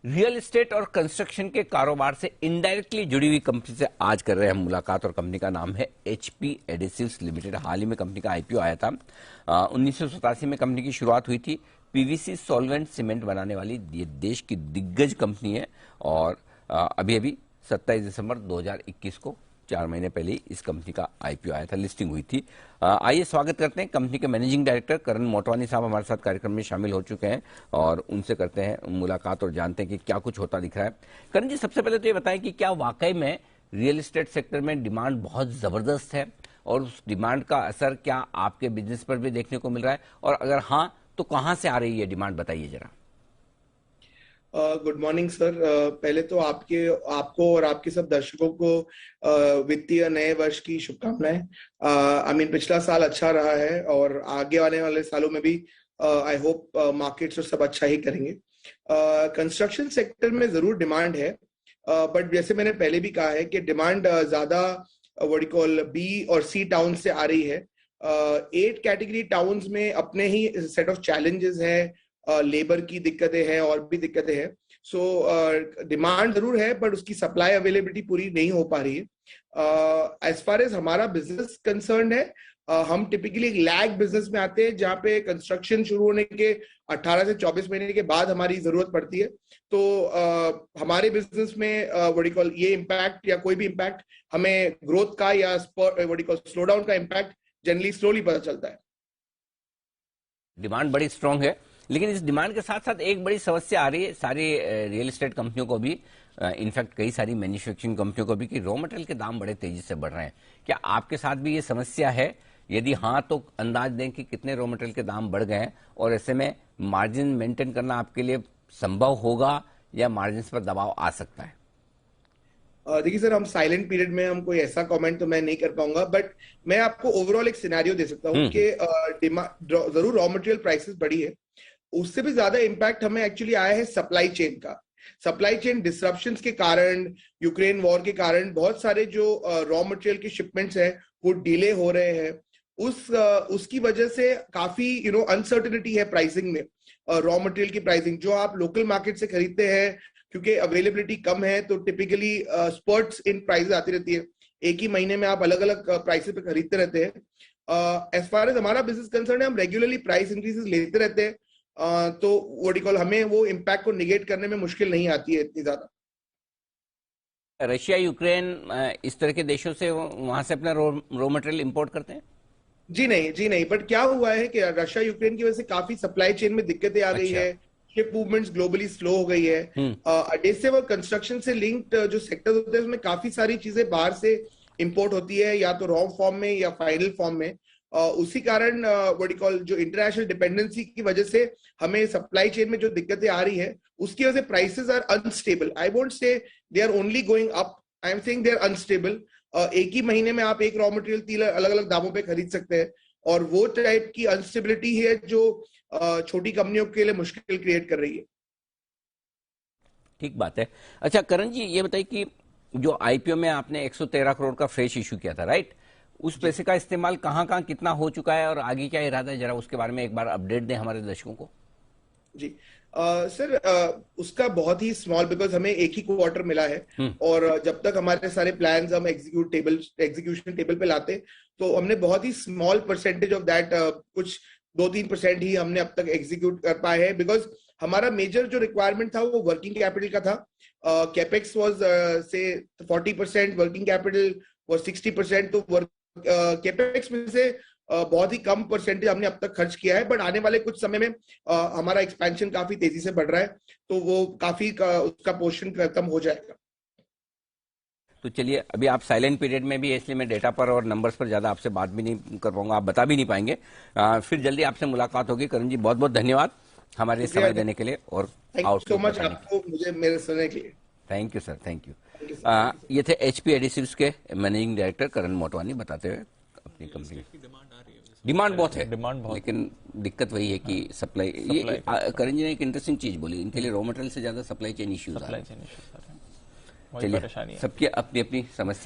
Real estate और construction के कारोबार से इनडायरेक्टली जुड़ी हुई कंपनी से आज कर रहे हैं हम मुलाकात और कंपनी का नाम है एचपी एडिसिव्स लिमिटेड। हाल ही में कंपनी का आईपीओ आया था। 1987 में कंपनी की शुरुआत हुई थी। पीवीसी सॉल्वेंट सीमेंट बनाने वाली ये देश की दिग्गज कंपनी है और अभी अभी 27 दिसंबर 2021 को 4 महीने पहले इस कंपनी का आईपीओ आया था, लिस्टिंग हुई थी। आइए स्वागत करते हैं कंपनी के मैनेजिंग डायरेक्टर करण मोटवानी साहब हमारे साथ कार्यक्रम में शामिल हो चुके हैं और उनसे करते हैं मुलाकात और जानते हैं कि क्या कुछ होता दिख रहा है। करण जी, सबसे पहले तो ये बताएं कि क्या वाकई में रियल एस्टेट सेक्टर में डिमांड बहुत जबरदस्त है और उस डिमांड का असर क्या आपके बिजनेस पर भी देखने को मिल रहा है, और अगर हाँ तो कहां से आ रही है डिमांड, बताइए जरा। Good morning sir. पहले तो आपको और आपके सब दर्शकों को वित्तीय नए वर्ष की शुभकामनाएं। पिछला साल अच्छा रहा है और आगे आने वाले सालों में भी आई होप मार्केट्स और सब अच्छा ही करेंगे। कंस्ट्रक्शन सेक्टर में जरूर डिमांड है, बट जैसे मैंने पहले भी कहा है कि डिमांड ज्यादा व्हाट यू कॉल बी और सी टाउन से आ रही है। 8 कैटेगरी टाउन्स में अपने ही सेट ऑफ चैलेंजेस है, लेबर की दिक्कतें हैं और भी दिक्कतें हैं। सो डिमांड जरूर है बट उसकी सप्लाई अवेलेबिलिटी पूरी नहीं हो पा रही है। एज फार एज हमारा बिजनेस कंसर्न है, हम टिपिकली एक लैग बिजनेस में आते हैं जहाँ पे कंस्ट्रक्शन शुरू होने के 18 से 24 महीने के बाद हमारी जरूरत पड़ती है। तो हमारे बिजनेस में व्हाट यू कॉल ये इम्पैक्ट या कोई भी इम्पैक्ट हमें ग्रोथ का या what you call slow down का इम्पैक्ट जनरली स्लोली पता चलता है। डिमांड बड़ी स्ट्रांग है, लेकिन इस डिमांड के साथ साथ एक बड़ी समस्या आ रही है सारी रियल एस्टेट कंपनियों को भी, इनफैक्ट कई सारी मैन्युफैक्चरिंग कंपनियों को भी, कि रॉ मटेरियल के दाम बड़े तेजी से बढ़ रहे हैं। क्या आपके साथ भी ये समस्या है? यदि हाँ तो अंदाज दें कि कितने रॉ मटेरियल के दाम बढ़ गए हैं और ऐसे में मार्जिन मेंटेन करना आपके लिए संभव होगा या मार्जिन पर दबाव आ सकता है? देखिए सर, हम साइलेंट पीरियड में हम कोई ऐसा कमेंट तो मैं नहीं कर पाऊंगा, बट मैं आपको ओवरऑल एक सिनेरियो दे सकता हूँ कि जरूर रॉ मटेरियल प्राइसेस बढ़ी है, उससे भी ज्यादा इम्पैक्ट हमें एक्चुअली आया है सप्लाई चेन का। सप्लाई चेन डिसरप्शंस के कारण, यूक्रेन वॉर के कारण बहुत सारे जो रॉ मटेरियल के शिपमेंट्स हैं वो डिले हो रहे हैं। उसकी वजह से काफी अनसर्टेनिटी है प्राइसिंग में। रॉ मटेरियल की प्राइसिंग जो आप लोकल मार्केट से खरीदते हैं, क्योंकि अवेलेबिलिटी कम है तो टिपिकली स्पर्ट्स इन प्राइसेस आती रहती है। एक ही महीने में आप अलग अलग प्राइसेस पे खरीदते रहते हैं। एज फार एज हमारा बिजनेस कंसर्न है, हम रेगुलरली प्राइस इंक्रीजेस लेते रहते हैं। तो व्हाट यू कॉल हमें वो इम्पैक्ट को निगेट करने में मुश्किल नहीं आती है इतनी ज्यादा। रशिया यूक्रेन इस तरह के देशों से वहां से अपना रॉ मटेरियल इंपोर्ट करते हैं? जी नहीं, बट क्या हुआ है कि रशिया यूक्रेन की वजह से काफी सप्लाई चेन में दिक्कतें आ गई है। शिप मूवमेंट्स ग्लोबली स्लो हो गई है। एडेसिव और कंस्ट्रक्शन से लिंक्ड जो सेक्टर्स होते हैं उसमें काफी सारी चीजें बाहर से इंपोर्ट होती है, या तो रॉ फॉर्म में या फाइनल फॉर्म में। उसी कारण व्हाट यू कॉल जो इंटरनेशनल डिपेंडेंसी की वजह से हमें सप्लाई चेन में जो दिक्कतें आ रही है उसकी वजह से prices are unstable. I won't say they are only going up, I am saying they are unstable. एक ही महीने में आप एक रॉ मटेरियल 3 अलग अलग दामों पे खरीद सकते हैं, और वो टाइप की अनस्टेबिलिटी है जो छोटी कंपनियों के लिए मुश्किल क्रिएट कर रही है। ठीक बात है। अच्छा करण जी, ये बताइए कि जो आईपीओ में आपने 113 करोड़ का फ्रेश इशू किया था, राइट, उस पैसे का इस्तेमाल कहां कहां कितना हो चुका है और आगे क्या इरादा है, जरा उसके बारे में एक बार अपडेट दें हमारे दर्शकों को। जी सर, उसका बहुत ही स्मॉल, बिकॉज हमें एक ही क्वार्टर मिला है और जब तक हमारे सारे प्लान्स हम एग्जीक्यूशन टेबल पे लाते तो हमने बहुत ही स्मॉल परसेंटेज ऑफ दैट, कुछ 2-3% ही हमने अब तक एग्जीक्यूट कर पाए हैं, बिकॉज हमारा मेजर जो रिक्वायरमेंट था वो वर्किंग कैपिटल का था। कैपेक्स वाज से 40%, वर्किंग कैपिटल वाज 60%। तो कैपेक्स में से बहुत ही कम परसेंटेज हमने अब तक खर्च किया है, बट आने वाले कुछ समय में हमारा एक्सपेंशन काफी तेजी से बढ़ रहा है, तो वो काफी उसका पोर्शन खत्म हो जाएगा। तो चलिए, अभी आप साइलेंट पीरियड में भी है, इसलिए मैं डेटा पर और नंबर्स पर ज्यादा आपसे बात भी नहीं कर पाऊंगा, आप बता भी नहीं पाएंगे। फिर जल्दी आपसे मुलाकात होगी। करण जी, बहुत बहुत धन्यवाद हमारे समय देने के लिए और सो मच आपको मुझे मेरे सुनने के लिए। Thank you sir, thank you. ये थे एचपी एडिसिव्स के मैनेजिंग डायरेक्टर करण मोटवानी बताते हुए अपनी कंपनी। डिमांड बहुत है, लेकिन दिक्कत वही है कि सप्लाई। ये करण जी ने एक इंटरेस्टिंग चीज बोली, इनके लिए रॉ मटेरियल से ज्यादा सप्लाई चेन इश्यूज आ रहे हैं। चलिए, सबकी अपनी अपनी समस्या।